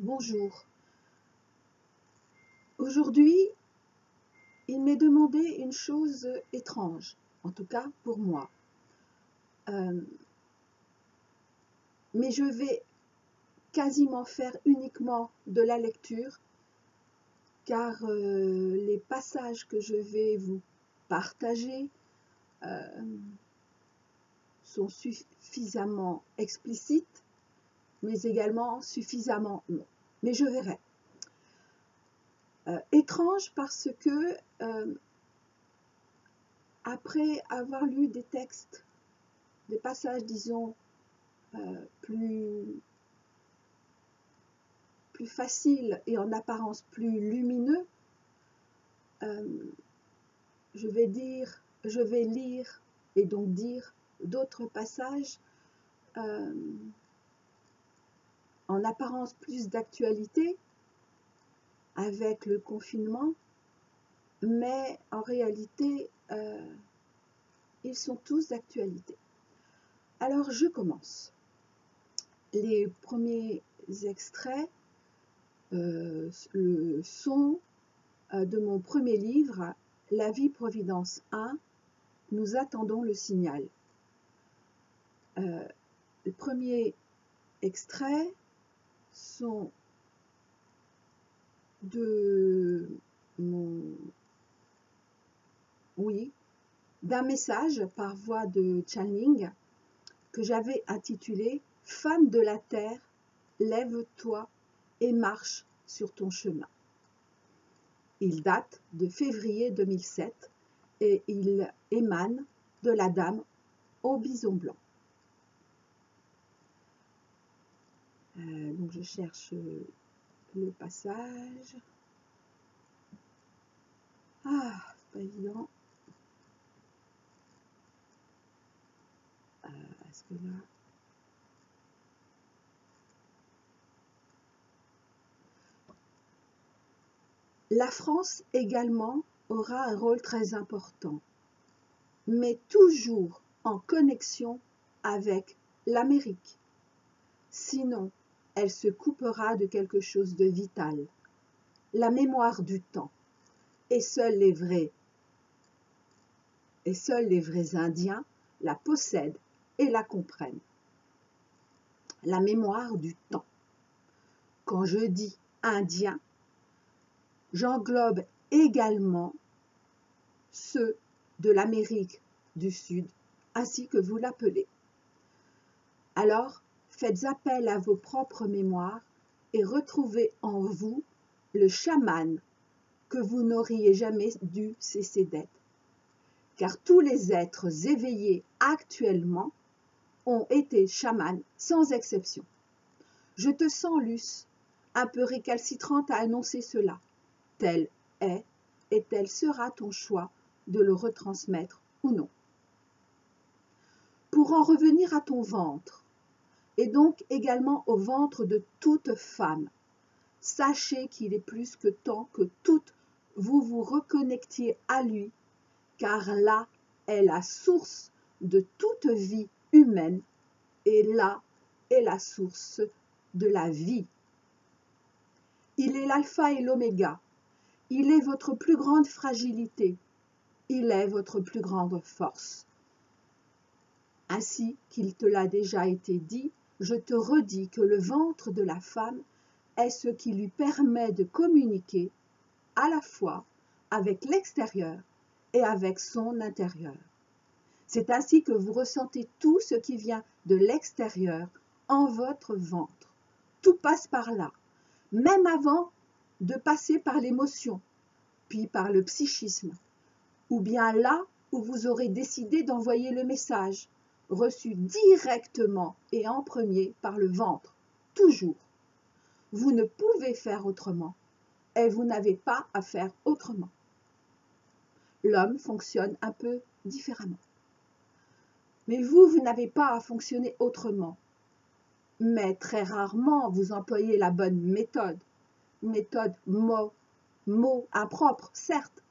Bonjour. Aujourd'hui, il m'est demandé une chose étrange, en tout cas pour moi. Mais je vais quasiment faire uniquement de la lecture, car les passages que je vais vous partager sont suffisamment explicites, mais également suffisamment longs. Mais je verrai. Étrange parce que après avoir lu des textes, des passages, disons, plus faciles et en apparence plus lumineux, je vais lire et donc dire d'autres passages en apparence plus d'actualité avec le confinement, mais en réalité, ils sont tous d'actualité. Alors, je commence. Les premiers extraits sont de mon premier livre, La vie Providence 1, nous attendons le signal. Les premiers extraits sont d'un message par voie de channeling que j'avais intitulé « Femme de la terre, lève-toi et marche sur ton chemin ». Il date de février 2007 et il émane de la dame au bison blanc. Donc je cherche le passage. Ah, pas évident. Est-ce que là... La France également aura un rôle très important, mais toujours en connexion avec l'Amérique. Sinon, elle se coupera de quelque chose de vital, la mémoire du temps. Et seuls les vrais Indiens la possèdent et la comprennent. La mémoire du temps. Quand je dis indien, j'englobe également ceux de l'Amérique du Sud, ainsi que vous l'appelez. Alors, faites appel à vos propres mémoires et retrouvez en vous le chaman que vous n'auriez jamais dû cesser d'être. Car tous les êtres éveillés actuellement ont été chamans sans exception. Je te sens, Luce, un peu récalcitrante à annoncer cela. Tel est et tel sera ton choix de le retransmettre ou non. Pour en revenir à ton ventre, et donc également au ventre de toute femme, sachez qu'il est plus que temps que toutes vous vous reconnectiez à lui, car là est la source de toute vie humaine, et là est la source de la vie. Il est l'alpha et l'oméga, il est votre plus grande fragilité, il est votre plus grande force. Ainsi qu'il te l'a déjà été dit, je te redis que le ventre de la femme est ce qui lui permet de communiquer à la fois avec l'extérieur et avec son intérieur. C'est ainsi que vous ressentez tout ce qui vient de l'extérieur en votre ventre. Tout passe par là, même avant de passer par l'émotion, puis par le psychisme, ou bien là où vous aurez décidé d'envoyer le message, reçu directement et en premier par le ventre, toujours. Vous ne pouvez faire autrement, et vous n'avez pas à faire autrement. L'homme fonctionne un peu différemment. Mais vous n'avez pas à fonctionner autrement. Mais très rarement, vous employez la bonne méthode. Méthode mot impropre, certes,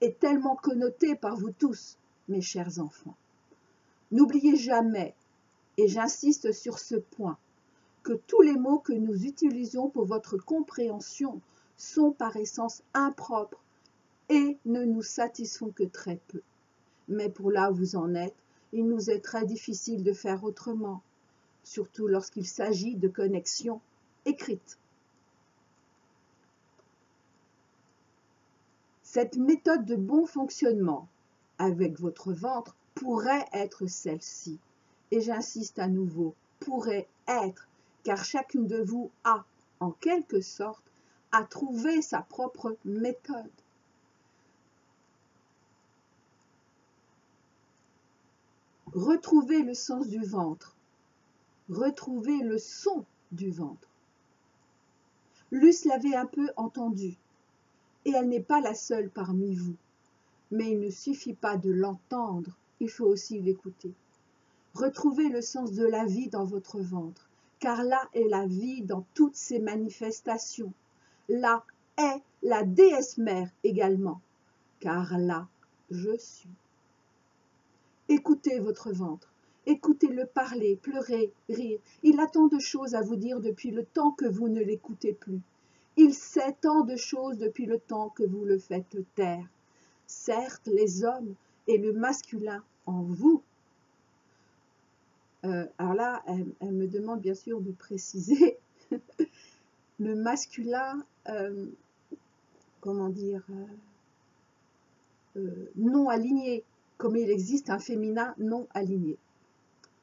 et tellement connotée par vous tous, mes chers enfants. N'oubliez jamais, et j'insiste sur ce point, que tous les mots que nous utilisons pour votre compréhension sont par essence impropres et ne nous satisfont que très peu. Mais pour là où vous en êtes, il nous est très difficile de faire autrement, surtout lorsqu'il s'agit de connexions écrites. Cette méthode de bon fonctionnement avec votre ventre pourrait être celle-ci. Et j'insiste à nouveau, pourrait être, car chacune de vous a, en quelque sorte, à trouver sa propre méthode. Retrouvez le sens du ventre. Retrouvez le son du ventre. Luce l'avait un peu entendu, et elle n'est pas la seule parmi vous. Mais il ne suffit pas de l'entendre, il faut aussi l'écouter. Retrouvez le sens de la vie dans votre ventre, car là est la vie dans toutes ses manifestations. Là est la déesse mère également, car là, je suis. Écoutez votre ventre, écoutez-le parler, pleurer, rire. Il a tant de choses à vous dire depuis le temps que vous ne l'écoutez plus. Il sait tant de choses depuis le temps que vous le faites taire. Certes, les hommes et le masculin en vous. Alors là, elle me demande bien sûr de préciser le masculin, comment dire, non aligné, comme il existe un féminin non aligné.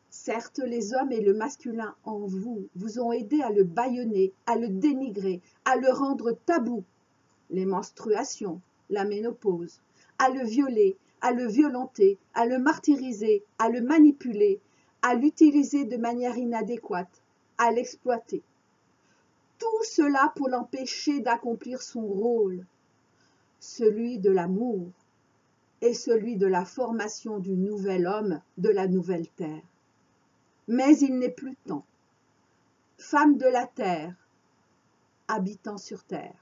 Certes, les hommes et le masculin en vous vous ont aidé à le bâillonner, à le dénigrer, à le rendre tabou, les menstruations, la ménopause, à le violer, à le violenter, à le martyriser, à le manipuler, à l'utiliser de manière inadéquate, à l'exploiter. Tout cela pour l'empêcher d'accomplir son rôle, celui de l'amour et celui de la formation du nouvel homme de la nouvelle terre. Mais il n'est plus temps. Femme de la terre, habitant sur terre,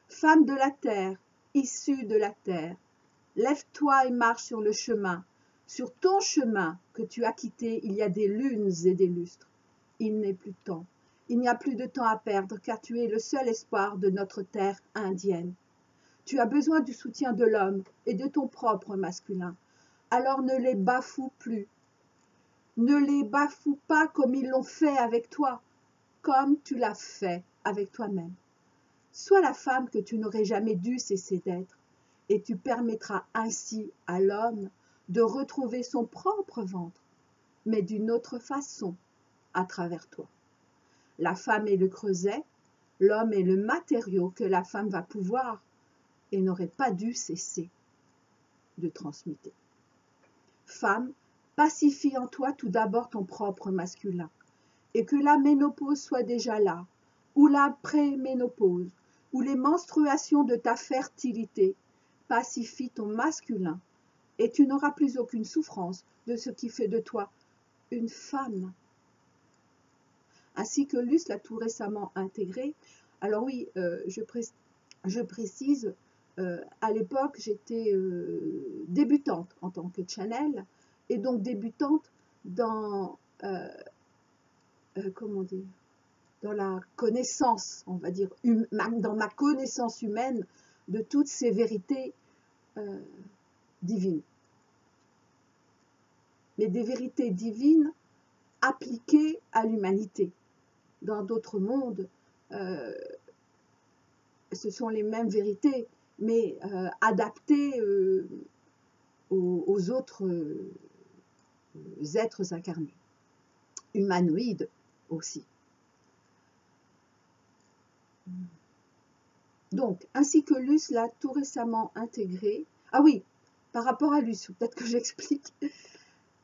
femme de la terre, issue de la terre, lève-toi et marche sur le chemin, sur ton chemin que tu as quitté il y a des lunes et des lustres. Il n'est plus temps. Il n'y a plus de temps à perdre, car tu es le seul espoir de notre terre indienne. Tu as besoin du soutien de l'homme et de ton propre masculin. Alors ne les bafoue plus. Ne les bafoue pas comme ils l'ont fait avec toi, comme tu l'as fait avec toi-même. Sois la femme que tu n'aurais jamais dû cesser d'être, et tu permettras ainsi à l'homme de retrouver son propre ventre, mais d'une autre façon, à travers toi. La femme est le creuset, l'homme est le matériau que la femme va pouvoir et n'aurait pas dû cesser de transmuter. Femme, pacifie en toi tout d'abord ton propre masculin, et que la ménopause soit déjà là, ou la préménopause, ou les menstruations de ta fertilité, pacifie ton masculin, et tu n'auras plus aucune souffrance de ce qui fait de toi une femme. Ainsi que Luce l'a tout récemment intégré. Alors oui, je précise, à l'époque, j'étais débutante en tant que channel, et donc débutante dans, comment dire, dans la connaissance, on va dire, dans ma connaissance humaine de toutes ces vérités divines. Mais des vérités divines appliquées à l'humanité. Dans d'autres mondes, ce sont les mêmes vérités, mais adaptées aux autres êtres incarnés, humanoïdes aussi. Donc, ainsi que Luce l'a tout récemment intégré. Ah oui, par rapport à Luce, peut-être que j'explique.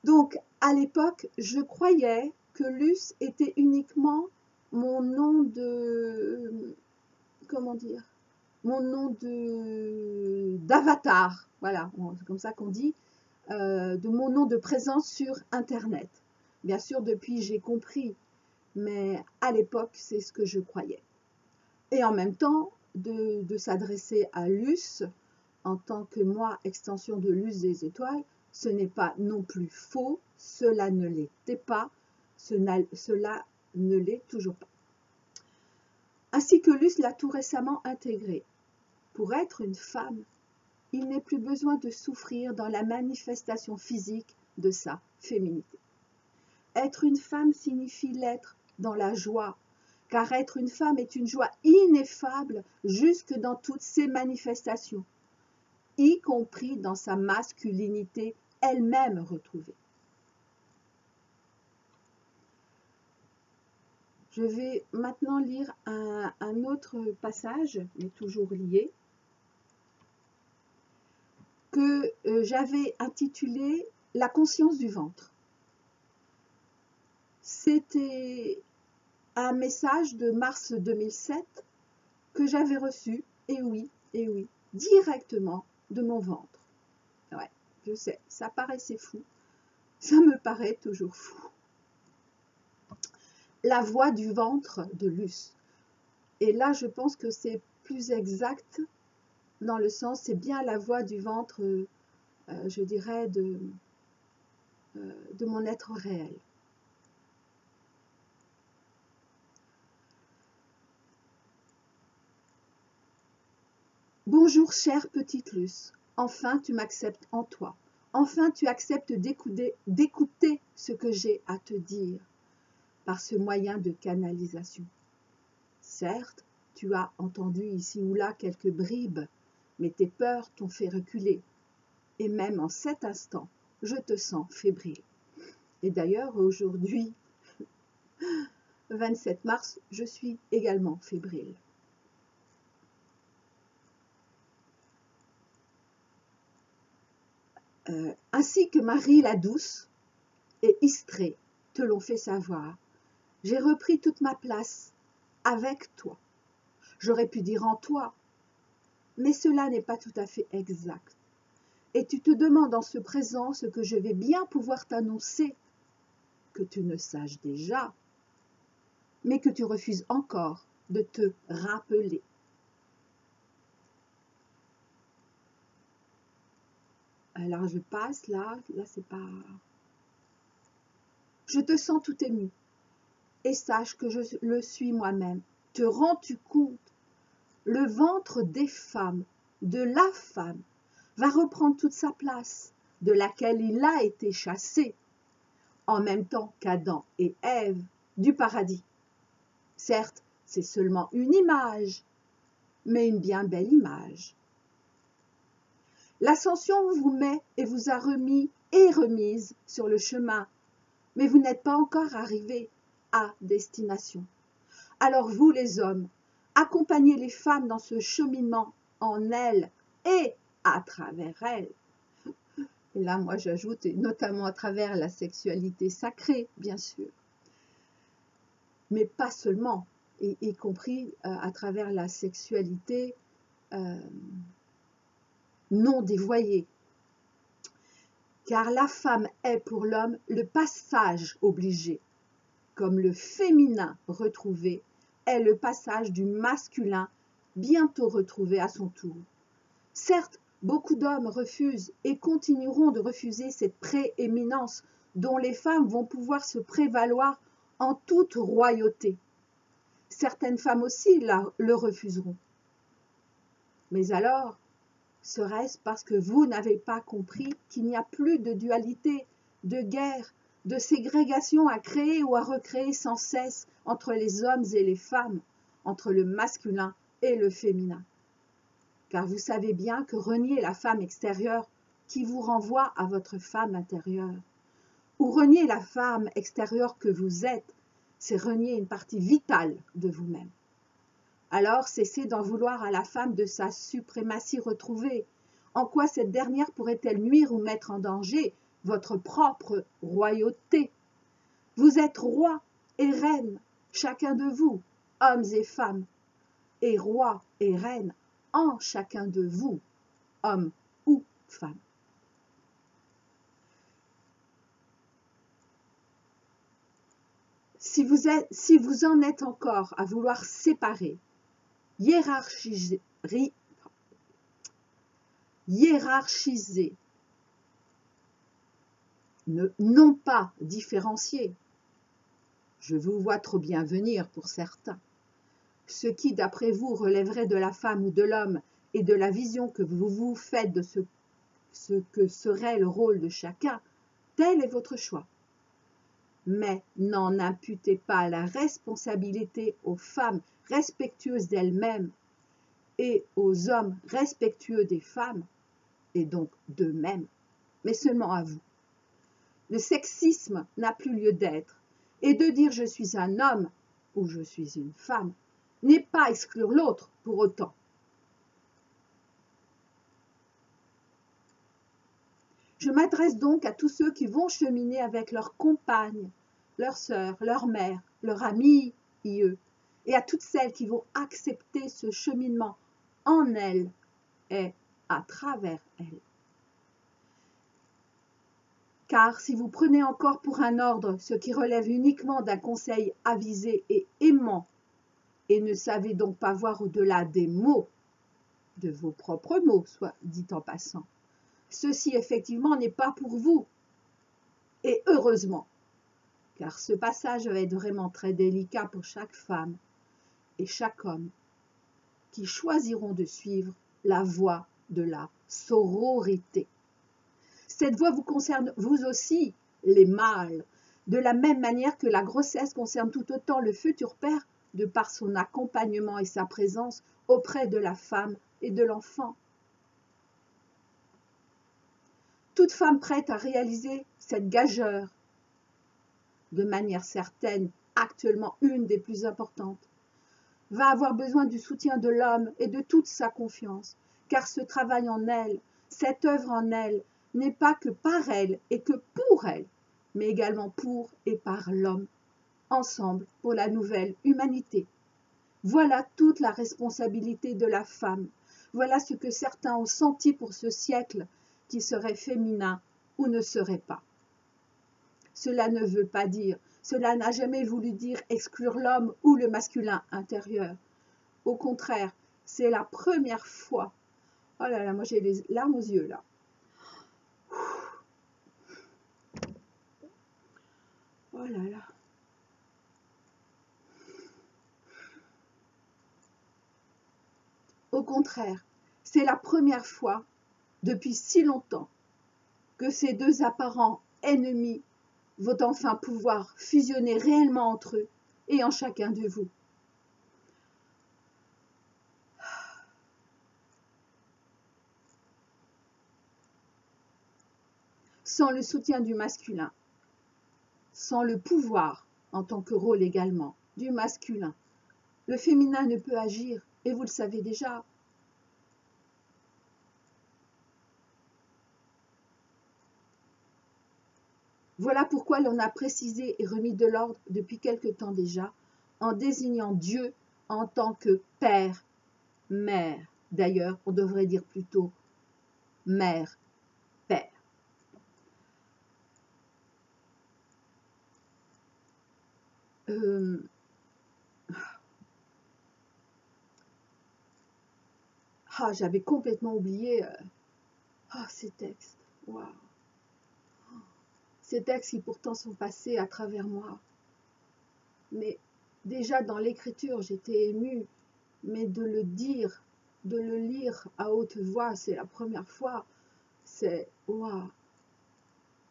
Donc, à l'époque, je croyais que Luce était uniquement mon nom de... Comment dire? Mon nom d'avatar. Voilà, c'est comme ça qu'on dit. De mon nom de présence sur Internet. Bien sûr, depuis, j'ai compris. Mais à l'époque, c'est ce que je croyais. Et en même temps, de s'adresser à Luce, en tant que moi, extension de Luce des étoiles, ce n'est pas non plus faux, cela ne l'était pas, cela ne l'est toujours pas. Ainsi que Luce l'a tout récemment intégré. Pour être une femme, il n'est plus besoin de souffrir dans la manifestation physique de sa féminité. Être une femme signifie l'être dans la joie, car être une femme est une joie ineffable jusque dans toutes ses manifestations, y compris dans sa masculinité elle-même retrouvée. Je vais maintenant lire un autre passage, mais toujours lié, que j'avais intitulé « La conscience du ventre ». C'était un message de mars 2007 que j'avais reçu, et oui, directement de mon ventre. Ouais, je sais, ça paraissait fou, ça me paraît toujours fou. La voix du ventre de Luce. Et là, je pense que c'est plus exact, dans le sens, c'est bien la voix du ventre, je dirais, de mon être réel. Bonjour, chère petite Luce. Enfin, tu m'acceptes en toi. Enfin, tu acceptes d'écouter ce que j'ai à te dire par ce moyen de canalisation. Certes, tu as entendu ici ou là quelques bribes, mais tes peurs t'ont fait reculer. Et même en cet instant, je te sens fébrile. Et d'ailleurs, aujourd'hui, 27 mars, je suis également fébrile. Ainsi que Marie la douce et Istrée te l'ont fait savoir, j'ai repris toute ma place avec toi. J'aurais pu dire en toi, mais cela n'est pas tout à fait exact. Et tu te demandes en ce présent ce que je vais bien pouvoir t'annoncer, que tu ne saches déjà, mais que tu refuses encore de te rappeler. Alors je passe là c'est pas... Je te sens tout ému, et sache que je le suis moi-même. Te rends-tu compte? Le ventre des femmes, de la femme, va reprendre toute sa place, de laquelle il a été chassé, en même temps qu'Adam et Ève, du paradis. Certes, c'est seulement une image, mais une bien belle image. L'ascension vous met et vous a remis et remise sur le chemin, mais vous n'êtes pas encore arrivé à destination. Alors vous, les hommes, accompagnez les femmes dans ce cheminement en elles et à travers elles. Et là, moi, j'ajoute, notamment à travers la sexualité sacrée, bien sûr. Mais pas seulement, y compris à travers la sexualité non dévoyée. Car la femme est pour l'homme le passage obligé, comme le féminin retrouvé est le passage du masculin bientôt retrouvé à son tour. Certes, beaucoup d'hommes refusent et continueront de refuser cette prééminence dont les femmes vont pouvoir se prévaloir en toute royauté. Certaines femmes aussi le refuseront. Mais alors, serait-ce parce que vous n'avez pas compris qu'il n'y a plus de dualité, de guerre, de ségrégation à créer ou à recréer sans cesse entre les hommes et les femmes, entre le masculin et le féminin? Car vous savez bien que renier la femme extérieure qui vous renvoie à votre femme intérieure, ou renier la femme extérieure que vous êtes, c'est renier une partie vitale de vous-même. Alors cessez d'en vouloir à la femme de sa suprématie retrouvée. En quoi cette dernière pourrait-elle nuire ou mettre en danger votre propre royauté? Vous êtes roi et reine, chacun de vous, hommes et femmes, et roi et reine en chacun de vous, homme ou femme. Si vous en êtes encore à vouloir séparer, hiérarchiser, non pas différencier, je vous vois trop bien venir pour certains. Ce qui, d'après vous, relèverait de la femme ou de l'homme et de la vision que vous vous faites de ce que serait le rôle de chacun, tel est votre choix. Mais n'en imputez pas la responsabilité aux femmes respectueuses d'elles-mêmes et aux hommes respectueux des femmes, et donc d'eux-mêmes, mais seulement à vous. Le sexisme n'a plus lieu d'être, et de dire je suis un homme ou je suis une femme n'est pas exclure l'autre pour autant. Je m'adresse donc à tous ceux qui vont cheminer avec leur compagne, leur sœur, leur mère, leur amie, et à toutes celles qui vont accepter ce cheminement en elles et à travers elles. Car si vous prenez encore pour un ordre ce qui relève uniquement d'un conseil avisé et aimant, et ne savez donc pas voir au-delà des mots, de vos propres mots, soit dit en passant, ceci effectivement n'est pas pour vous, et heureusement, car ce passage va être vraiment très délicat pour chaque femme et chaque homme qui choisiront de suivre la voie de la sororité. Cette voie vous concerne vous aussi, les mâles, de la même manière que la grossesse concerne tout autant le futur père de par son accompagnement et sa présence auprès de la femme et de l'enfant. Toute femme prête à réaliser cette gageure, de manière certaine, actuellement une des plus importantes, va avoir besoin du soutien de l'homme et de toute sa confiance, car ce travail en elle, cette œuvre en elle, n'est pas que par elle et que pour elle, mais également pour et par l'homme, ensemble pour la nouvelle humanité. Voilà toute la responsabilité de la femme. Voilà ce que certains ont senti pour ce siècle qui serait féminin ou ne serait pas. Cela ne veut pas dire, cela n'a jamais voulu dire exclure l'homme ou le masculin intérieur. Au contraire, c'est la première fois. Oh là là, moi j'ai les larmes aux yeux là. Oh là là. Au contraire, c'est la première fois depuis si longtemps que ces deux apparents ennemis vont enfin pouvoir fusionner réellement entre eux et en chacun de vous. Sans le soutien du masculin, sans le pouvoir, en tant que rôle également, du masculin, le féminin ne peut agir, et vous le savez déjà. Voilà pourquoi l'on a précisé et remis de l'ordre depuis quelque temps déjà, en désignant Dieu en tant que Père, Mère. D'ailleurs, on devrait dire plutôt Mère, Père. J'avais complètement oublié ces textes. Waouh. Ces textes qui pourtant sont passés à travers moi. Mais déjà dans l'écriture, j'étais émue, mais de le dire, de le lire à haute voix, c'est la première fois. C'est waouh.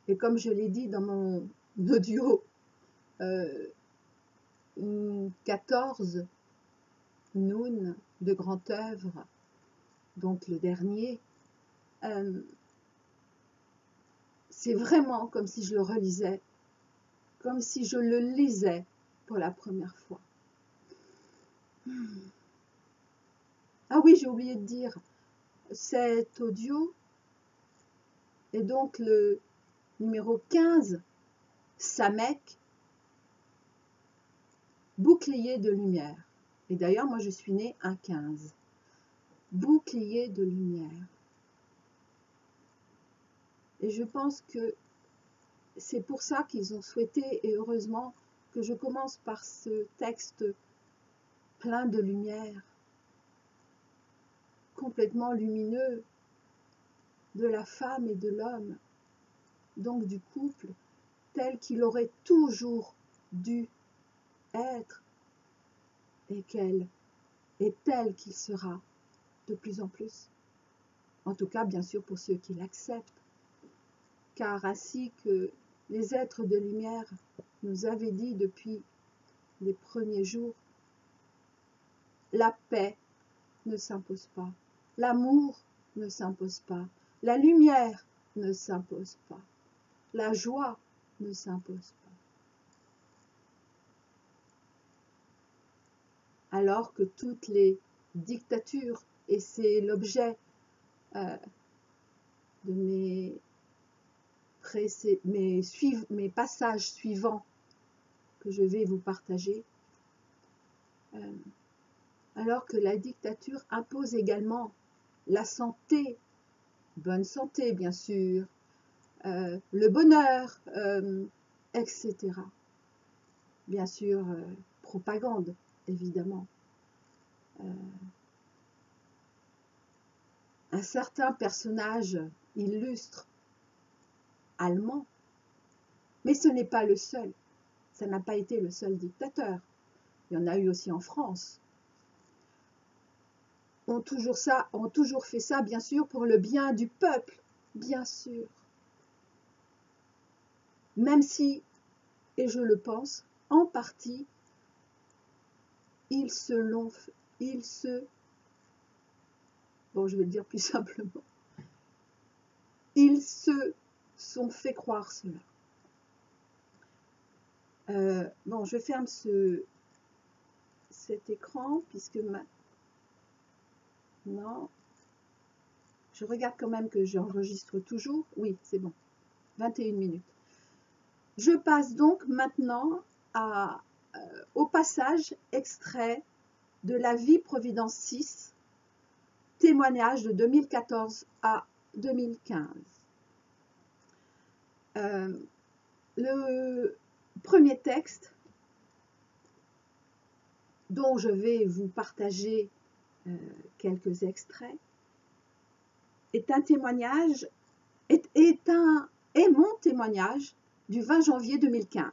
Et comme je l'ai dit dans mon audio 14, Noun, de Grande Œuvre, donc le dernier, c'est vraiment comme si je le relisais, comme si je le lisais pour la première fois. Ah oui, j'ai oublié de dire, cet audio est donc le numéro 15, Samek, bouclier de lumière. Et d'ailleurs, moi je suis née un 15. Bouclier de lumière. Et je pense que c'est pour ça qu'ils ont souhaité, et heureusement, que je commence par ce texte plein de lumière, complètement lumineux, de la femme et de l'homme, donc du couple, tel qu'il aurait toujours dû être et qu'elle est tel qu'il sera de plus en plus. En tout cas, bien sûr, pour ceux qui l'acceptent. Car ainsi que les êtres de lumière nous avaient dit depuis les premiers jours, la paix ne s'impose pas, l'amour ne s'impose pas, la lumière ne s'impose pas, la joie ne s'impose pas. Alors que toutes les dictatures, et c'est l'objet de mes passages suivants que je vais vous partager, alors que la dictature impose également la santé, bonne santé bien sûr, le bonheur, etc. Bien sûr, propagande, évidemment. Un certain personnage illustre allemand, mais ce n'est pas le seul. Ça n'a pas été le seul dictateur. Il y en a eu aussi en France. Ont toujours fait ça, bien sûr, pour le bien du peuple, bien sûr. Même si, et je le pense, en partie, bon, je vais le dire plus simplement, ils se sont fait croire cela. Bon, je ferme cet écran, puisque maintenant, je regarde quand même que j'enregistre toujours. Oui, c'est bon, 21 minutes. Je passe donc maintenant au passage extrait de La Vie Providence 6, témoignage de 2014 à 2015. Le premier texte dont je vais vous partager quelques extraits est un témoignage, est mon témoignage du 20 janvier 2015.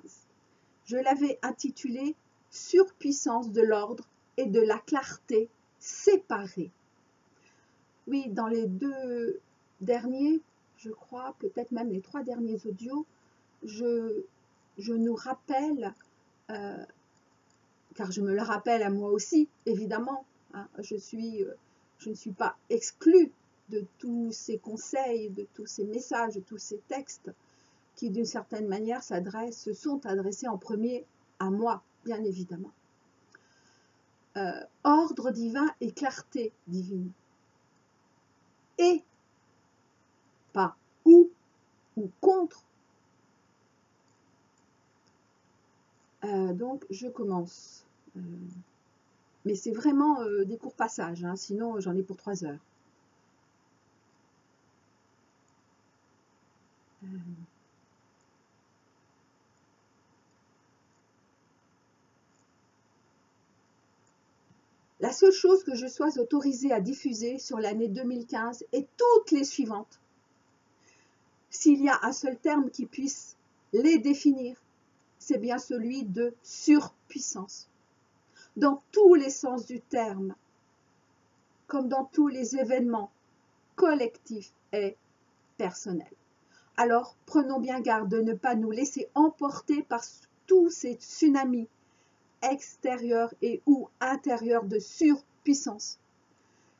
Je l'avais intitulé « Surpuissance de l'ordre et de la clarté séparée ». Oui, dans les 2 derniers, je crois, peut-être même les 3 derniers audios, je nous rappelle, car je me le rappelle à moi aussi, évidemment, hein, je ne suis pas exclue de tous ces conseils, de tous ces messages, de tous ces textes qui, d'une certaine manière, se sont adressés en premier à moi, bien évidemment. Ordre divin et clarté divine. Et, pas ou contre. Donc, je commence. Mais c'est vraiment des courts passages, hein, sinon j'en ai pour 3 heures. La seule chose que je sois autorisée à diffuser sur l'année 2015 et toutes les suivantes, s'il y a un seul terme qui puisse les définir, c'est bien celui de surpuissance. Dans tous les sens du terme, comme dans tous les événements collectifs et personnels. Alors, prenons bien garde de ne pas nous laisser emporter par tous ces tsunamis extérieurs et ou intérieurs de surpuissance,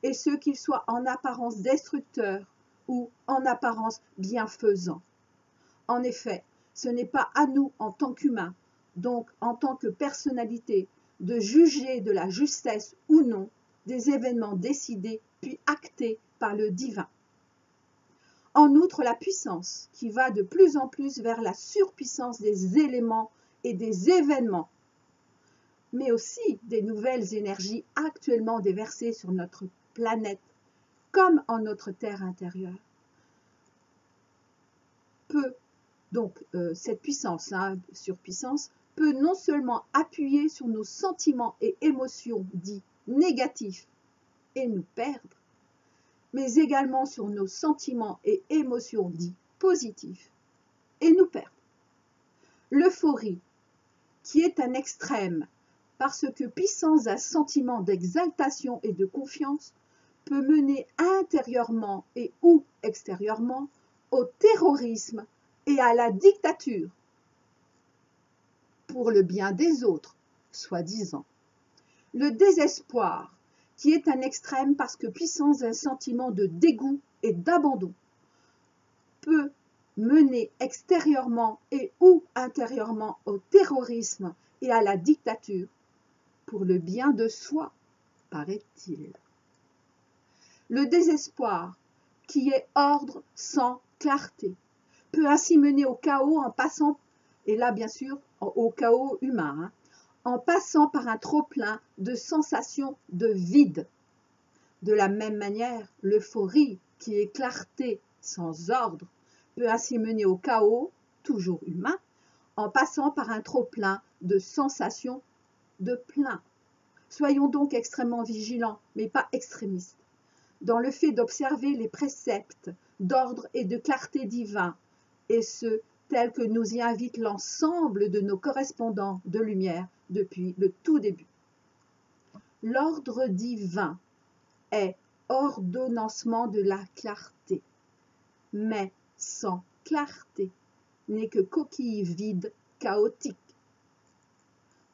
et ce qu'ils soient en apparence destructeurs ou en apparence bienfaisants. En effet, ce n'est pas à nous en tant qu'humains, donc en tant que personnalité, de juger de la justesse ou non des événements décidés puis actés par le divin. En outre, la puissance qui va de plus en plus vers la surpuissance des éléments et des événements, mais aussi des nouvelles énergies actuellement déversées sur notre planète, comme en notre terre intérieure, cette puissance, surpuissance, peut non seulement appuyer sur nos sentiments et émotions dits négatifs et nous perdre, mais également sur nos sentiments et émotions dits positifs et nous perdre. L'euphorie qui est un extrême, parce que puissant d'un sentiment d'exaltation et de confiance, peut mener intérieurement et ou extérieurement au terrorisme et à la dictature, pour le bien des autres, soi-disant. Le désespoir, qui est un extrême parce que puissant d'un sentiment de dégoût et d'abandon, peut mener extérieurement et ou intérieurement au terrorisme et à la dictature, pour le bien de soi, paraît-il. Le désespoir, qui est ordre sans clarté, peut ainsi mener au chaos en passant, et là bien sûr au chaos humain, en passant par un trop-plein de sensations de vide. De la même manière, l'euphorie, qui est clarté sans ordre, peut ainsi mener au chaos, toujours humain, en passant par un trop-plein de sensations de plein. Soyons donc extrêmement vigilants, mais pas extrémistes, dans le fait d'observer les préceptes d'ordre et de clarté divin, et ce, tels que nous y invite l'ensemble de nos correspondants de lumière depuis le tout début. L'ordre divin est ordonnancement de la clarté, mais sans clarté n'est que coquille vide chaotique,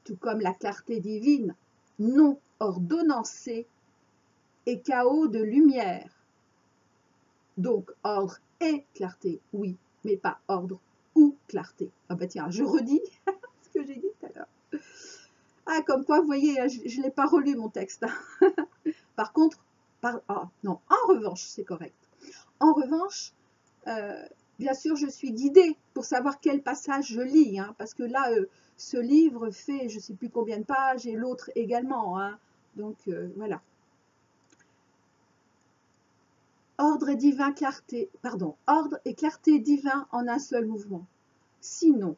tout comme la clarté divine non ordonnancée et chaos de lumière. Donc ordre et clarté, oui, mais pas ordre ou clarté. Ah bah tiens, je redis ce que j'ai dit tout à l'heure. Ah, comme quoi, vous voyez, je ne l'ai pas relu mon texte. Par contre, non, en revanche, c'est correct. En revanche, bien sûr, je suis guidée pour savoir quel passage je lis, hein, parce que là, ce livre fait je ne sais plus combien de pages et l'autre également. Hein, donc, voilà. Ordre et clarté divin en un seul mouvement. Sinon,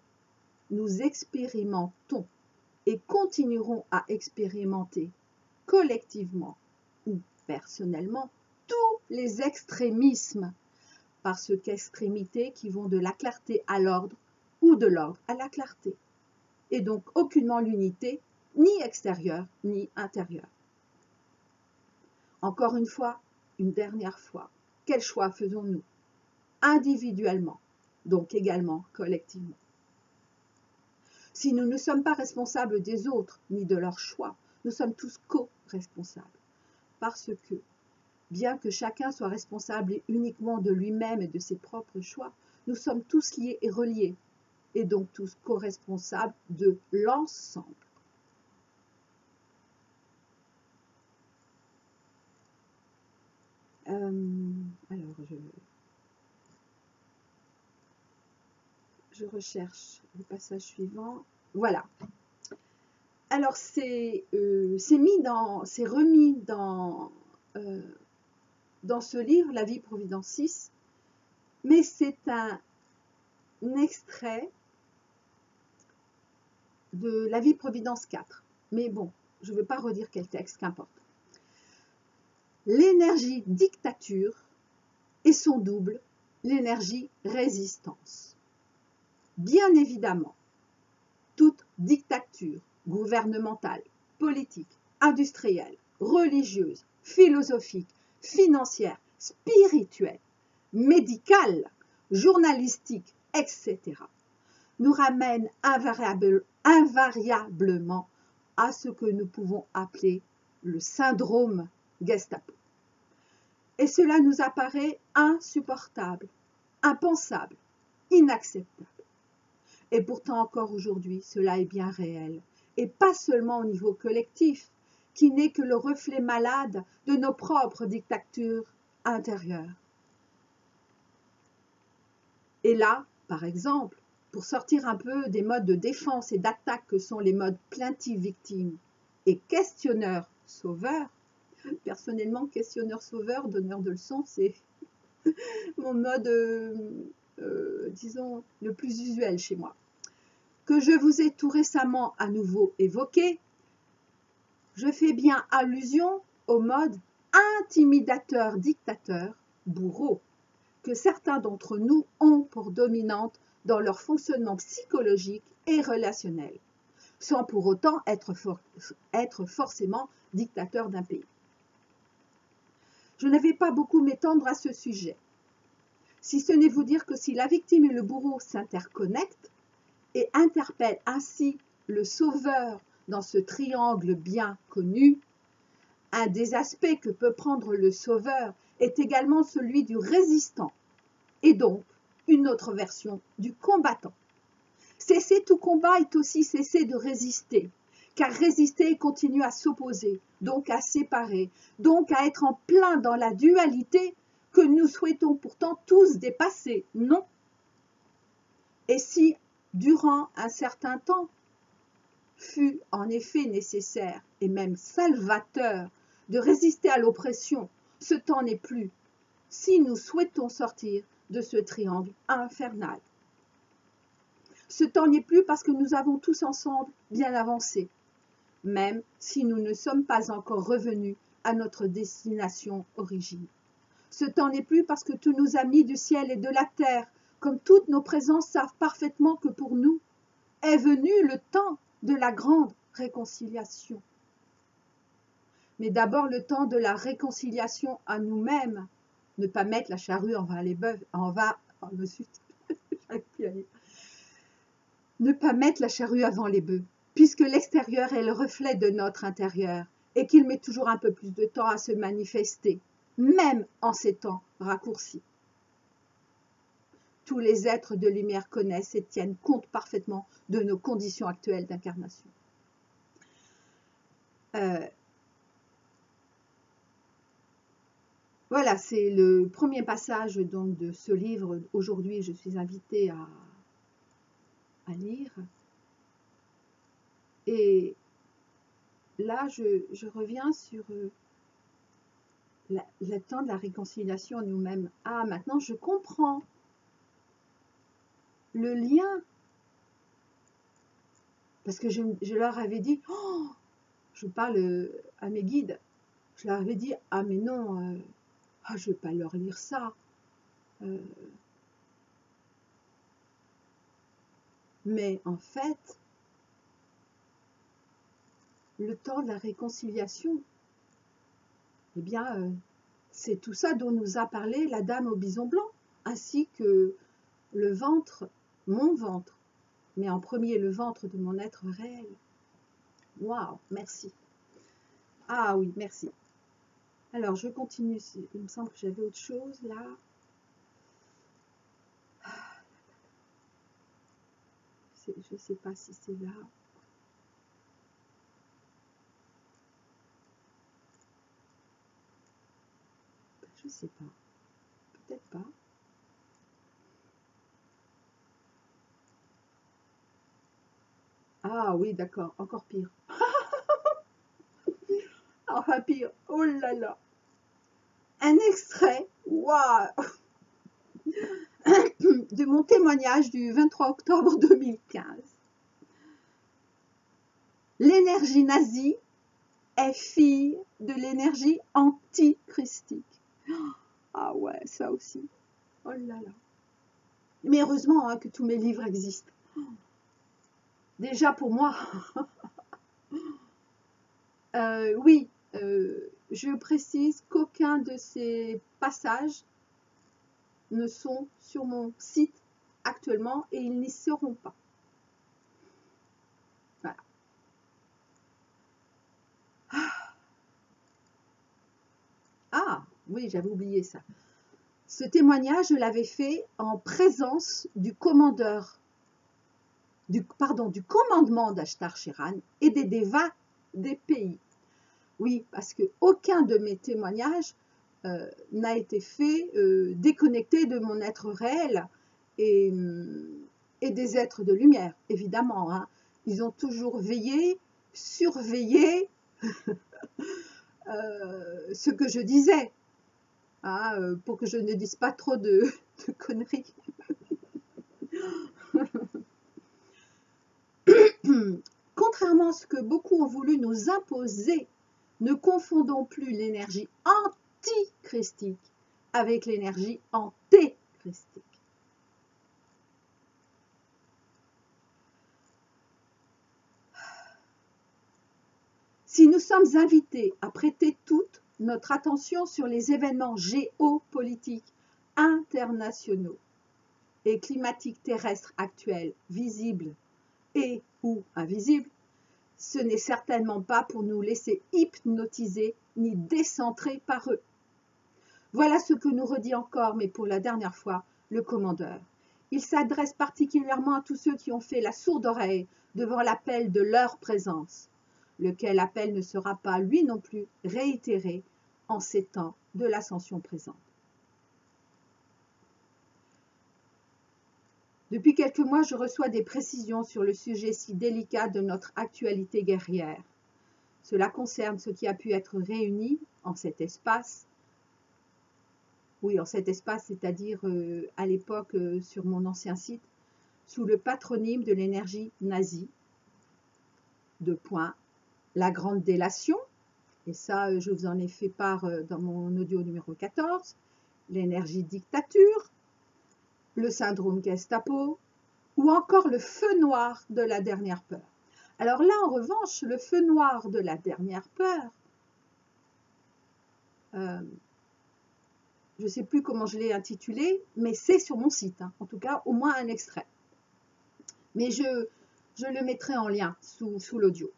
nous expérimentons et continuerons à expérimenter collectivement ou personnellement tous les extrémismes, parce qu'extrémités qui vont de la clarté à l'ordre ou de l'ordre à la clarté, et donc aucunement l'unité, ni extérieure ni intérieure. Encore une fois, une dernière fois, quel choix faisons-nous? Individuellement, donc également collectivement. Si nous ne sommes pas responsables des autres ni de leurs choix, nous sommes tous co-responsables. Parce que, bien que chacun soit responsable uniquement de lui-même et de ses propres choix, nous sommes tous liés et reliés, et donc tous co-responsables de l'ensemble. Alors, je recherche le passage suivant. Voilà. Alors, c'est remis dans ce livre, La vie Providence 6, mais c'est un extrait de La vie Providence 4. Mais bon, je ne veux pas redire quel texte, qu'importe. L'énergie dictature et son double, l'énergie résistance. Bien évidemment, toute dictature gouvernementale, politique, industrielle, religieuse, philosophique, financière, spirituelle, médicale, journalistique, etc., nous ramène invariablement à ce que nous pouvons appeler le syndrome Gestapo. Et cela nous apparaît insupportable, impensable, inacceptable. Et pourtant encore aujourd'hui, cela est bien réel, et pas seulement au niveau collectif, qui n'est que le reflet malade de nos propres dictatures intérieures. Et là, par exemple, pour sortir un peu des modes de défense et d'attaque que sont les modes plaintif-victime et questionneur-sauveur, personnellement, questionneur-sauveur, donneur de leçons, c'est mon mode, disons, le plus usuel chez moi, que je vous ai tout récemment à nouveau évoqué, je fais bien allusion au mode intimidateur-dictateur, bourreau, que certains d'entre nous ont pour dominante dans leur fonctionnement psychologique et relationnel. sans pour autant être forcément dictateur d'un pays. Je ne vais pas beaucoup m'étendre à ce sujet, si ce n'est vous dire que si la victime et le bourreau s'interconnectent et interpellent ainsi le sauveur dans ce triangle bien connu, un des aspects que peut prendre le sauveur est également celui du résistant, et donc une autre version du combattant. Cesser tout combat est aussi cesser de résister, car résister continue à s'opposer, donc à séparer, donc à être en plein dans la dualité que nous souhaitons pourtant tous dépasser, non? Et si, durant un certain temps, fut en effet nécessaire et même salvateur de résister à l'oppression, ce temps n'est plus, si nous souhaitons sortir de ce triangle infernal. Ce temps n'est plus parce que nous avons tous ensemble bien avancé, même si nous ne sommes pas encore revenus à notre destination origine. Ce temps n'est plus parce que tous nos amis du ciel et de la terre, comme toutes nos présences, savent parfaitement que pour nous est venu le temps de la grande réconciliation. Mais d'abord le temps de la réconciliation à nous-mêmes, ne pas mettre la charrue avant les bœufs, ne pas mettre la charrue avant les bœufs, puisque l'extérieur est le reflet de notre intérieur et qu'il met toujours un peu plus de temps à se manifester, même en ces temps raccourcis. Tous les êtres de lumière connaissent et tiennent compte parfaitement de nos conditions actuelles d'incarnation. Voilà, c'est le premier passage donc, de ce livre. Aujourd'hui, je suis invitée à lire. Et là, je reviens sur le temps de la réconciliation nous-mêmes. Ah, maintenant, je comprends le lien. Parce que je leur avais dit, oh, je parle à mes guides, je leur avais dit, ah mais non, je ne vais pas leur lire ça. Mais en fait, le temps de la réconciliation, eh bien, c'est tout ça dont nous a parlé la dame au bison blanc, ainsi que le ventre, mon ventre, mais en premier le ventre de mon être réel. Waouh, merci. Ah oui, merci. Alors, je continue. Il me semble que j'avais autre chose là. Je ne sais pas si c'est là. Je ne sais pas. Peut-être pas. Ah oui, d'accord. Encore pire. Enfin pire. Oh là là. Un extrait. Waouh. De mon témoignage du 23 octobre 2015. L'énergie nazie est fille de l'énergie antichristique. Ah ouais, ça aussi. Oh là là. Mais heureusement que tous mes livres existent. Déjà pour moi. Oui, je précise qu'aucun de ces passages ne sont sur mon site actuellement et ils n'y seront pas. Voilà. Ah, oui, j'avais oublié ça. Ce témoignage, je l'avais fait en présence du commandement d'Ashtar Sheran et des devas des pays. Oui, parce qu'aucun de mes témoignages n'a été fait déconnecté de mon être réel et des êtres de lumière, évidemment. Hein. Ils ont toujours veillé, surveillé ce que je disais, hein, pour que je ne dise pas trop de conneries. Contrairement à ce que beaucoup ont voulu nous imposer, ne confondons plus l'énergie antichristique avec l'énergie antéchristique. sommes invités à prêter toute notre attention sur les événements géopolitiques internationaux et climatiques terrestres actuels, visibles et ou invisibles, ce n'est certainement pas pour nous laisser hypnotiser ni décentrer par eux. Voilà ce que nous redit encore, mais pour la dernière fois, le commandeur. Il s'adresse particulièrement à tous ceux qui ont fait la sourde oreille devant l'appel de leur présence, lequel appel ne sera pas, lui non plus, réitéré en ces temps de l'ascension présente. Depuis quelques mois, je reçois des précisions sur le sujet si délicat de notre actualité guerrière. Cela concerne ce qui a pu être réuni en cet espace. Oui, en cet espace, c'est-à-dire à l'époque sur mon ancien site, sous le patronyme de l'énergie nazie. Deux points. La grande délation, et ça, je vous en ai fait part dans mon audio numéro 14, l'énergie dictature, le syndrome Gestapo, ou encore le feu noir de la dernière peur. Alors là, en revanche, le feu noir de la dernière peur, je ne sais plus comment je l'ai intitulé, mais c'est sur mon site, hein, en tout cas, au moins un extrait. Mais je le mettrai en lien sous l'audio.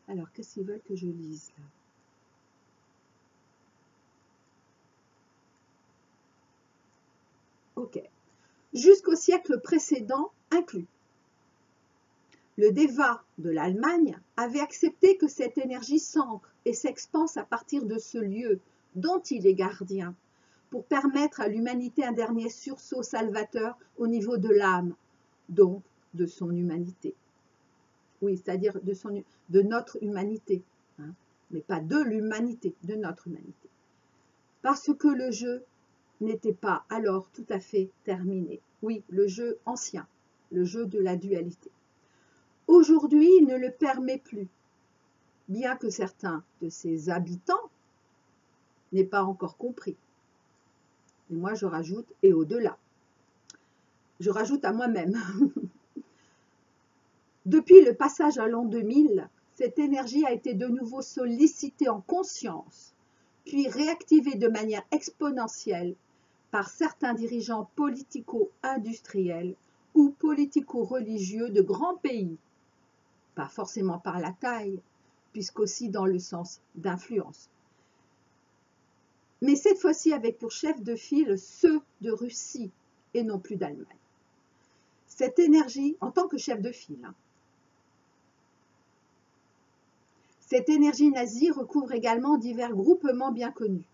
Alors, qu'est-ce qu'ils veulent que je lise là? Ok. Jusqu'au siècle précédent inclus. Le Deva de l'Allemagne avait accepté que cette énergie s'ancre et s'expanse à partir de ce lieu dont il est gardien, pour permettre à l'humanité un dernier sursaut salvateur au niveau de l'âme, donc de son humanité. Oui, c'est-à-dire de notre humanité, hein, mais pas de l'humanité, de notre humanité. Parce que le jeu n'était pas alors tout à fait terminé. Oui, le jeu ancien, le jeu de la dualité. Aujourd'hui, il ne le permet plus, bien que certains de ses habitants n'aient pas encore compris. Et moi, je rajoute, et au-delà. Je rajoute à moi-même. Depuis le passage à l'an 2000, cette énergie a été de nouveau sollicitée en conscience, puis réactivée de manière exponentielle par certains dirigeants politico-industriels ou politico-religieux de grands pays, pas forcément par la taille, puisqu'aussi dans le sens d'influence. Mais cette fois-ci avec pour chef de file ceux de Russie et non plus d'Allemagne. Cette énergie, en tant que chef de file, cette énergie nazie recouvre également divers groupements bien connus.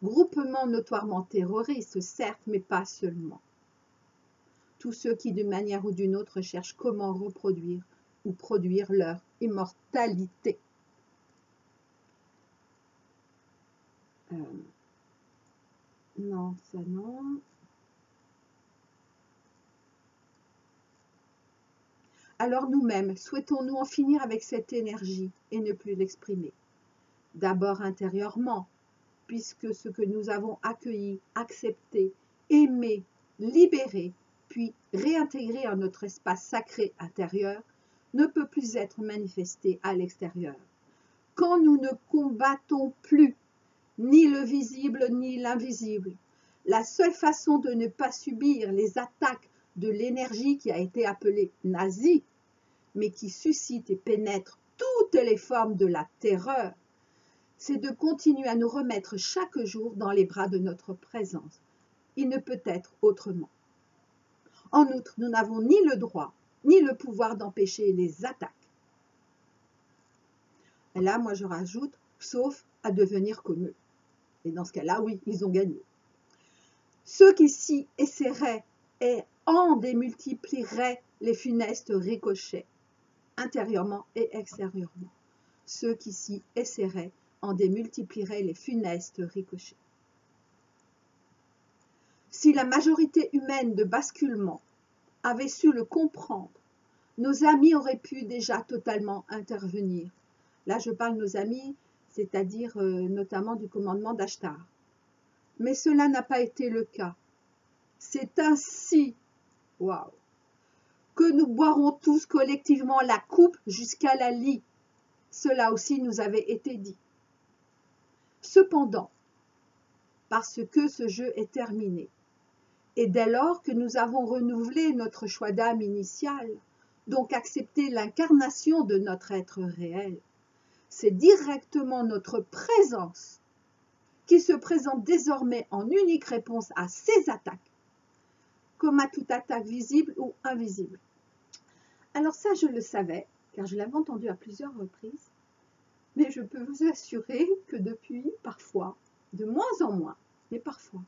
Groupements notoirement terroristes, certes, mais pas seulement. Tous ceux qui, d'une manière ou d'une autre, cherchent comment reproduire ou produire leur immortalité. Non, ça non. Alors nous-mêmes, souhaitons-nous en finir avec cette énergie et ne plus l'exprimer? D'abord intérieurement, puisque ce que nous avons accueilli, accepté, aimé, libéré, puis réintégré en notre espace sacré intérieur, ne peut plus être manifesté à l'extérieur. Quand nous ne combattons plus ni le visible ni l'invisible, la seule façon de ne pas subir les attaques de l'énergie qui a été appelée nazie, mais qui suscite et pénètre toutes les formes de la terreur, c'est de continuer à nous remettre chaque jour dans les bras de notre présence. Il ne peut être autrement. En outre, nous n'avons ni le droit, ni le pouvoir d'empêcher les attaques. Et là, moi, je rajoute, sauf à devenir comme eux. Et dans ce cas-là, oui, ils ont gagné. Ceux qui s'y essaieraient et en démultiplieraient les funestes ricochets, intérieurement et extérieurement. Ceux qui s'y essaieraient en démultiplieraient les funestes ricochets. Si la majorité humaine de basculement avait su le comprendre, nos amis auraient pu déjà totalement intervenir. Là, je parle de nos amis, c'est-à-dire notamment du commandement d'Ashtar. Mais cela n'a pas été le cas. C'est ainsi, waouh, que nous boirons tous collectivement la coupe jusqu'à la lie. Cela aussi nous avait été dit. Cependant, parce que ce jeu est terminé, et dès lors que nous avons renouvelé notre choix d'âme initial, donc accepté l'incarnation de notre être réel, c'est directement notre présence qui se présente désormais en unique réponse à ces attaques, comme à toute attaque visible ou invisible. Alors ça, je le savais, car je l'avais entendu à plusieurs reprises, mais je peux vous assurer que depuis, parfois, de moins en moins, mais parfois,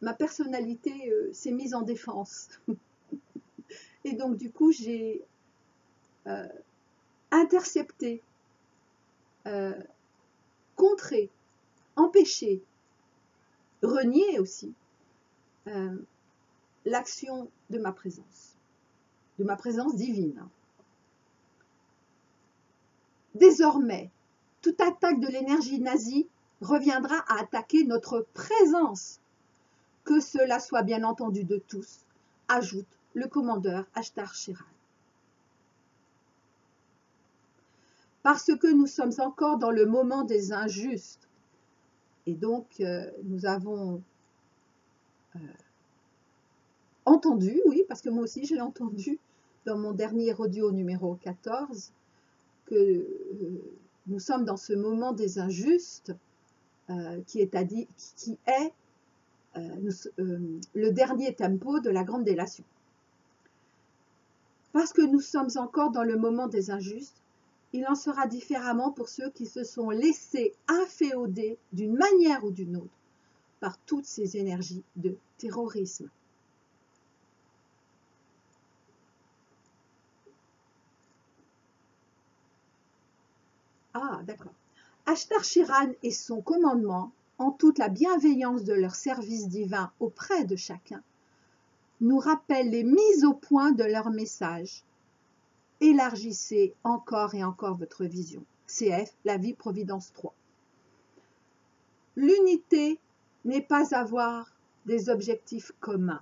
ma personnalité s'est mise en défense. Et donc, du coup, j'ai intercepté, contré, empêché, renié aussi l'action de ma présence divine. Désormais, toute attaque de l'énergie nazie reviendra à attaquer notre présence, que cela soit bien entendu de tous, ajoute le commandeur Ashtar Sheran. Parce que nous sommes encore dans le moment des injustes, et donc nous avons entendu, oui, parce que moi aussi je l'ai entendu dans mon dernier audio numéro 14, que nous sommes dans ce moment des injustes qui est le dernier tempo de la grande délation. Parce que nous sommes encore dans le moment des injustes, il en sera différemment pour ceux qui se sont laissés inféoder d'une manière ou d'une autre par toutes ces énergies de terrorisme. Ah, d'accord. Ashtar Sheran et son commandement, en toute la bienveillance de leur service divin auprès de chacun, nous rappellent les mises au point de leur message. Élargissez encore et encore votre vision. CF, la vie Providence 3. L'unité n'est pas avoir des objectifs communs.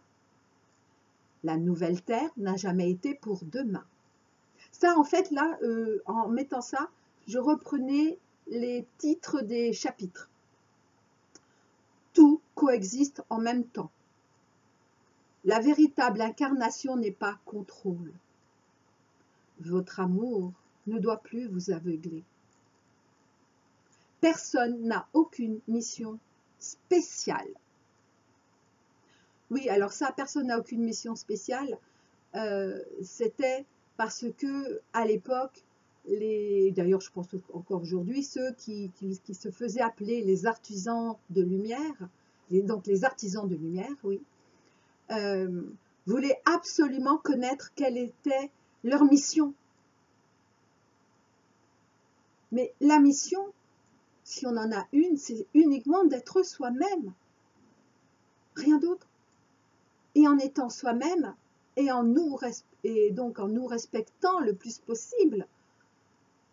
La nouvelle Terre n'a jamais été pour demain. Ça, en fait, là, en mettant ça, je reprenais les titres des chapitres. Tout coexiste en même temps. La véritable incarnation n'est pas contrôle. Votre amour ne doit plus vous aveugler. Personne n'a aucune mission spéciale. Oui, alors ça, personne n'a aucune mission spéciale. C'était parce que à l'époque, d'ailleurs je pense encore aujourd'hui, ceux qui se faisaient appeler les artisans de lumière, donc les artisans de lumière, oui, voulaient absolument connaître quelle était leur mission. Mais la mission, si on en a une, c'est uniquement d'être soi-même, rien d'autre. Et en étant soi-même, et donc en nous respectant le plus possible,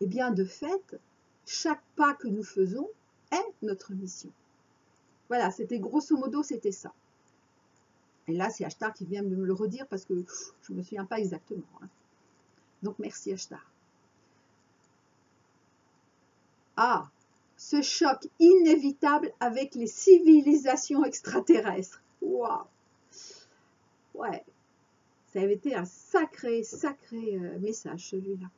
eh bien de fait, chaque pas que nous faisons est notre mission. Voilà, c'était grosso modo, c'était ça. Et là, c'est Ashtar qui vient de me le redire parce que je ne me souviens pas exactement. Hein. Donc merci Ashtar. Ah, ce choc inévitable avec les civilisations extraterrestres. Waouh! Ouais, ça avait été un sacré message celui-là.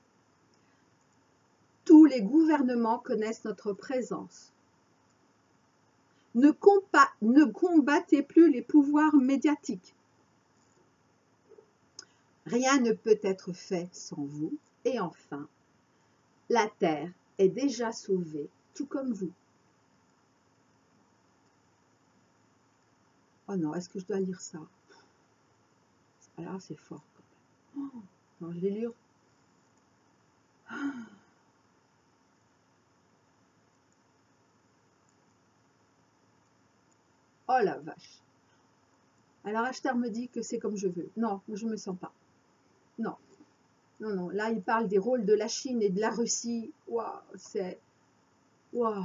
Tous les gouvernements connaissent notre présence. Ne combattez plus les pouvoirs médiatiques. Rien ne peut être fait sans vous. Et enfin, la Terre est déjà sauvée, tout comme vous. Oh non, est-ce que je dois lire ça? Alors c'est fort quand même. Oh, non, je vais lire. Oh la vache. Alors Ashtar me dit que c'est comme je veux. Non, je ne me sens pas. Non. Non, non. Là, il parle des rôles de la Chine et de la Russie. Waouh, c'est... Waouh.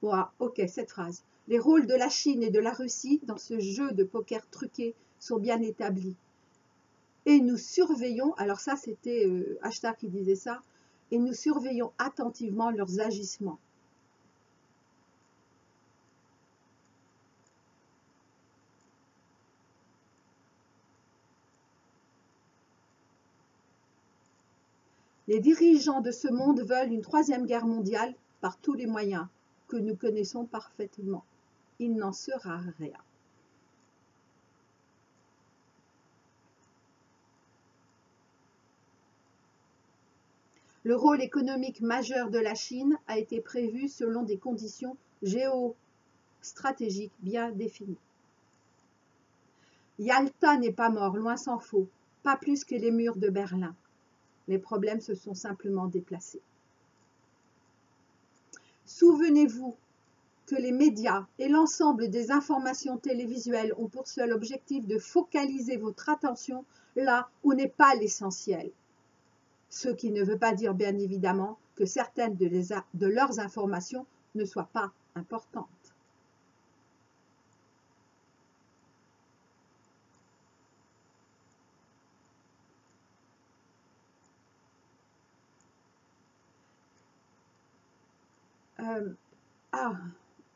Waouh, ok, cette phrase. Les rôles de la Chine et de la Russie dans ce jeu de poker truqué sont bien établis. Et nous surveillons, alors ça c'était Hashtag qui disait ça, et nous surveillons attentivement leurs agissements. Les dirigeants de ce monde veulent une troisième guerre mondiale par tous les moyens que nous connaissons parfaitement. Il n'en sera rien. Le rôle économique majeur de la Chine a été prévu selon des conditions géostratégiques bien définies. Yalta n'est pas mort, loin s'en faut, pas plus que les murs de Berlin. Les problèmes se sont simplement déplacés. Souvenez-vous que les médias et l'ensemble des informations télévisuelles ont pour seul objectif de focaliser votre attention là où n'est pas l'essentiel. Ce qui ne veut pas dire bien évidemment que certaines de leurs informations ne soient pas importantes.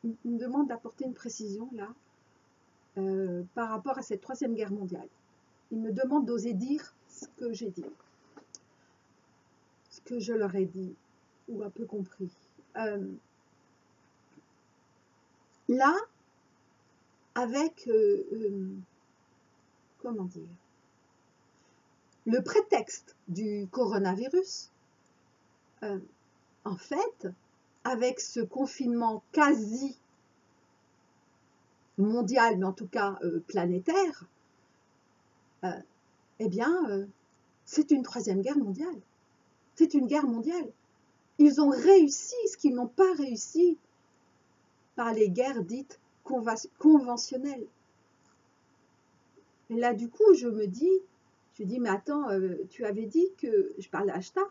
Il me demande d'apporter une précision là par rapport à cette troisième guerre mondiale. Il me demande d'oser dire ce que j'ai dit, ce que je leur ai dit ou un peu compris. Là, avec comment dire, le prétexte du coronavirus, en fait, avec ce confinement quasi mondial, mais en tout cas planétaire, eh bien, c'est une troisième guerre mondiale. C'est une guerre mondiale. Ils ont réussi ce qu'ils n'ont pas réussi par les guerres dites conventionnelles. Et là, du coup, je dis, mais attends, tu avais dit que, je parle à Hashtag,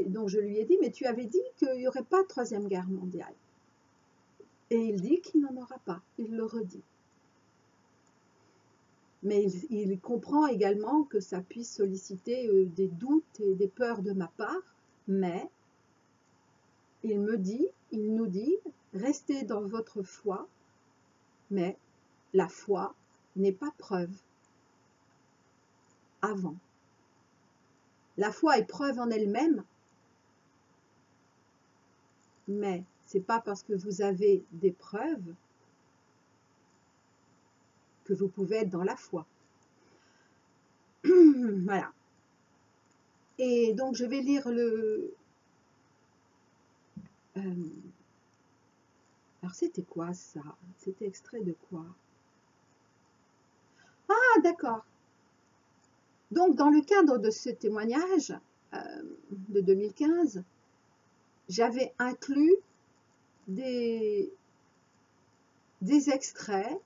donc je lui ai dit, mais tu avais dit qu'il n'y aurait pas de troisième guerre mondiale. Et il dit qu'il n'en aura pas, il le redit. Mais il comprend également que ça puisse solliciter des doutes et des peurs de ma part, mais il nous dit, restez dans votre foi, mais la foi n'est pas preuve avant. La foi est preuve en elle-même, mais ce n'est pas parce que vous avez des preuves que vous pouvez être dans la foi. Voilà. Et donc, je vais lire le... alors, c'était quoi ça? C'était extrait de quoi? Ah, d'accord. Donc, dans le cadre de ce témoignage de 2015, j'avais inclus des extraits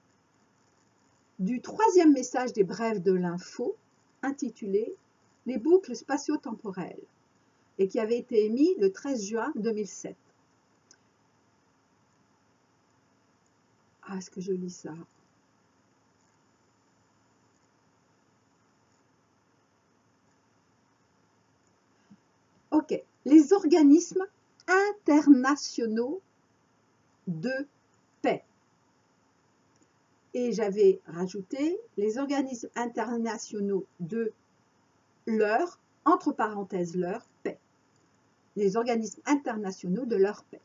du troisième message des brèves de l'info, intitulé « Les boucles spatio-temporelles » et qui avait été émis le 13 juin 2007. Ah, est-ce que je lis ça? Ok. Les organismes internationaux de paix. Et j'avais rajouté les organismes internationaux de leur, entre parenthèses, leur paix. Les organismes internationaux de leur paix.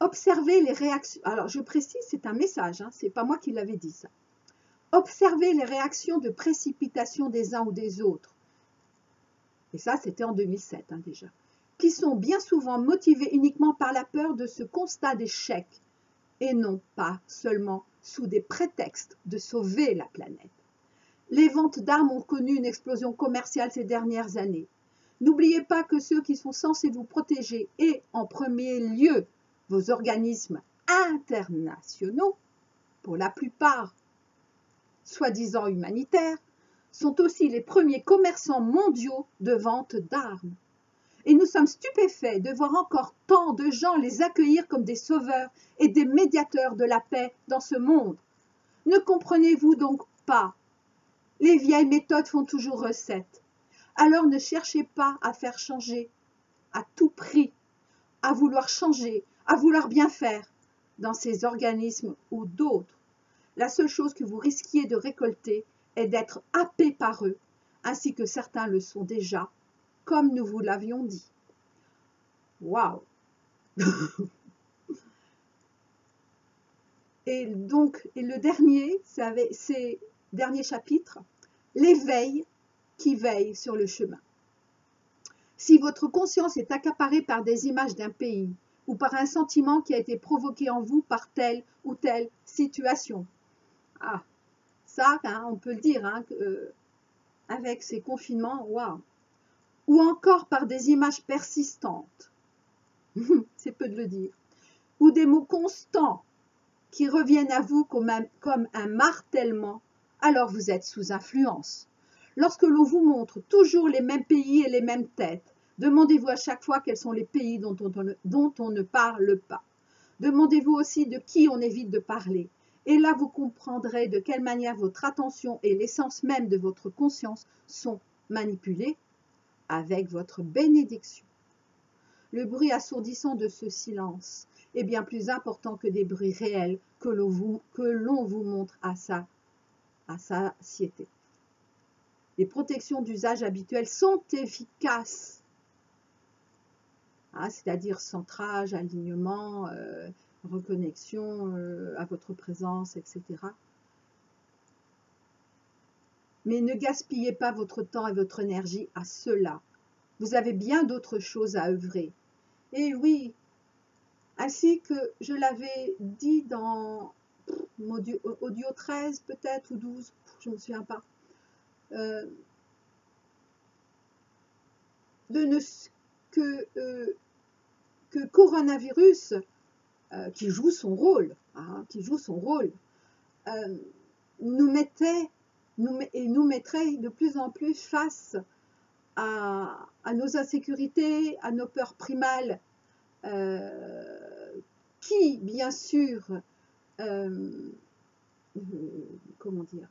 Observez les réactions. Alors, je précise, c'est un message, hein, c'est pas moi qui l'avais dit ça. Observez les réactions de précipitation des uns ou des autres. Et ça, c'était en 2007 hein, déjà. Qui sont bien souvent motivées uniquement par la peur de ce constat d'échec et non pas seulement sous des prétextes de sauver la planète. Les ventes d'armes ont connu une explosion commerciale ces dernières années. N'oubliez pas que ceux qui sont censés vous protéger et, en premier lieu, vos organismes internationaux, pour la plupart soi-disant humanitaires, sont aussi les premiers commerçants mondiaux de vente d'armes. Et nous sommes stupéfaits de voir encore tant de gens les accueillir comme des sauveurs et des médiateurs de la paix dans ce monde. Ne comprenez-vous donc pas? Les vieilles méthodes font toujours recette. Alors ne cherchez pas à faire changer à tout prix, à vouloir changer, à vouloir bien faire dans ces organismes ou d'autres. La seule chose que vous risquiez de récolter est d'être happé par eux, ainsi que certains le sont déjà, comme nous vous l'avions dit. Waouh! Et donc, le dernier, c'est dernier chapitre, l'éveil qui veille sur le chemin. Si votre conscience est accaparée par des images d'un pays ou par un sentiment qui a été provoqué en vous par telle ou telle situation, ah, ça, hein, on peut le dire, hein, avec ces confinements, waouh, ou encore par des images persistantes, c'est peu de le dire, ou des mots constants qui reviennent à vous comme un martèlement, alors vous êtes sous influence. Lorsque l'on vous montre toujours les mêmes pays et les mêmes têtes, demandez-vous à chaque fois quels sont les pays dont on ne parle pas. Demandez-vous aussi de qui on évite de parler. Et là, vous comprendrez de quelle manière votre attention et l'essence même de votre conscience sont manipulées avec votre bénédiction. Le bruit assourdissant de ce silence est bien plus important que des bruits réels que l'on vous montre à satiété. Les protections d'usage habituelles sont efficaces, c'est-à-dire centrage, alignement, reconnexion à votre présence, etc. Mais ne gaspillez pas votre temps et votre énergie à cela. Vous avez bien d'autres choses à œuvrer. Et oui, ainsi que je l'avais dit dans audio 13 peut-être ou 12, je ne me souviens pas, que coronavirus qui joue son rôle, nous mettrait de plus en plus face à nos insécurités, à nos peurs primales, qui, bien sûr, comment dire,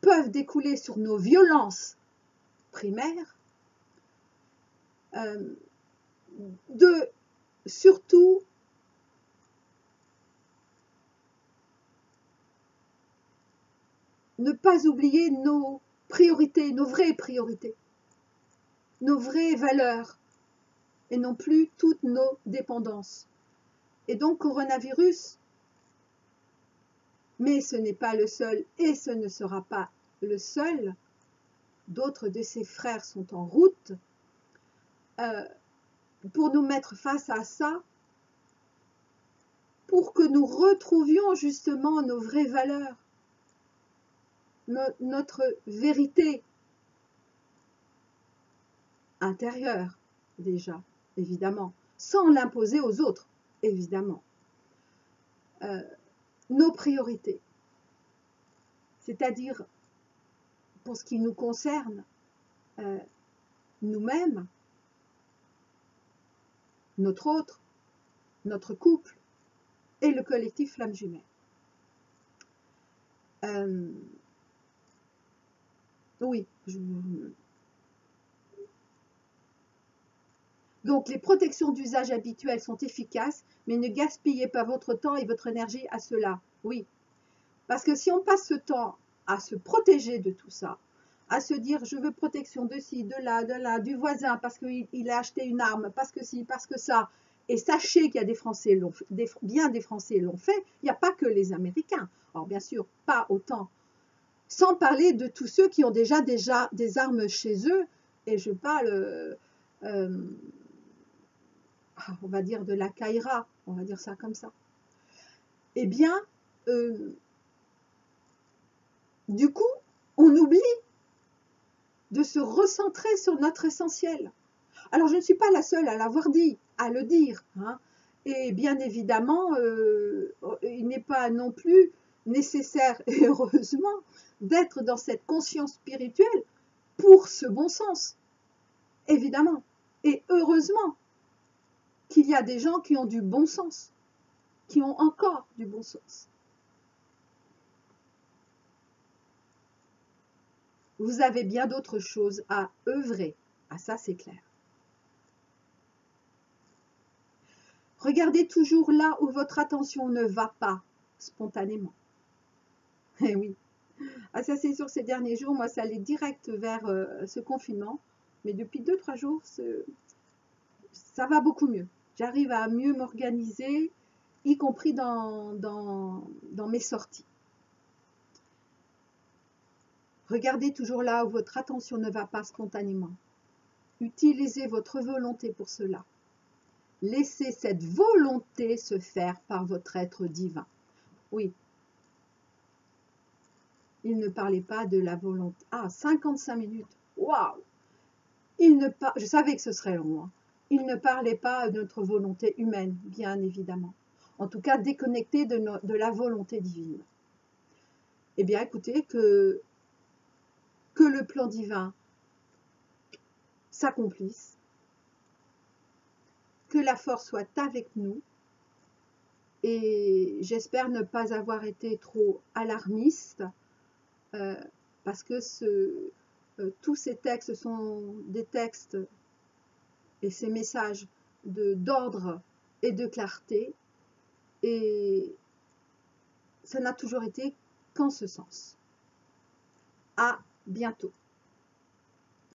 peuvent découler sur nos violences primaires, de surtout ne pas oublier nos priorités, nos vraies priorités, nos vraies valeurs, et non plus toutes nos dépendances. Et donc, coronavirus, mais ce n'est pas le seul, et ce ne sera pas le seul, d'autres de ses frères sont en route, pour nous mettre face à ça, pour que nous retrouvions justement nos vraies valeurs, notre vérité intérieure, déjà, évidemment, sans l'imposer aux autres, évidemment. Nos priorités, c'est-à-dire, pour ce qui nous concerne, nous-mêmes, notre autre, notre couple et le collectif Flamme Jumelle. Oui, donc les protections d'usage habituelles sont efficaces, mais ne gaspillez pas votre temps et votre énergie à cela. Oui, parce que si on passe ce temps à se protéger de tout ça, à se dire je veux protection de ci, de là, du voisin parce qu'il a acheté une arme, parce que ci, parce que ça, et sachez qu'il y a des Français, bien des Français l'ont fait, il n'y a pas que les Américains. Alors bien sûr, pas autant. Sans parler de tous ceux qui ont déjà des armes chez eux, et je parle, on va dire de la Caïra, on va dire ça comme ça. Eh bien, du coup, on oublie de se recentrer sur notre essentiel. Alors, je ne suis pas la seule à l'avoir dit, à le dire, hein. Et bien évidemment, il n'est pas non plus nécessaire, et heureusement, d'être dans cette conscience spirituelle pour ce bon sens. évidemment. Et heureusement qu'il y a des gens qui ont du bon sens, qui ont encore du bon sens. Vous avez bien d'autres choses à œuvrer. Ah, ça, c'est clair. Regardez toujours là où votre attention ne va pas spontanément. Eh oui. Ah, ça, c'est sûr, ces derniers jours, moi, ça allait direct vers ce confinement. Mais depuis 2-3 jours, ça va beaucoup mieux. J'arrive à mieux m'organiser, y compris dans mes sorties. Regardez toujours là où votre attention ne va pas spontanément. Utilisez votre volonté pour cela. Laissez cette volonté se faire par votre être divin. Oui. Il ne parlait pas de la volonté. Ah, 55 minutes. Waouh! Je savais que ce serait long. Hein. Il ne parlait pas de notre volonté humaine, bien évidemment. En tout cas, déconnecté de la volonté divine. Eh bien, écoutez, que le plan divin s'accomplisse, que la force soit avec nous, et j'espère ne pas avoir été trop alarmiste, parce que tous ces textes sont des textes et ces messages d'ordre et de clarté, et ça n'a toujours été qu'en ce sens. À bientôt.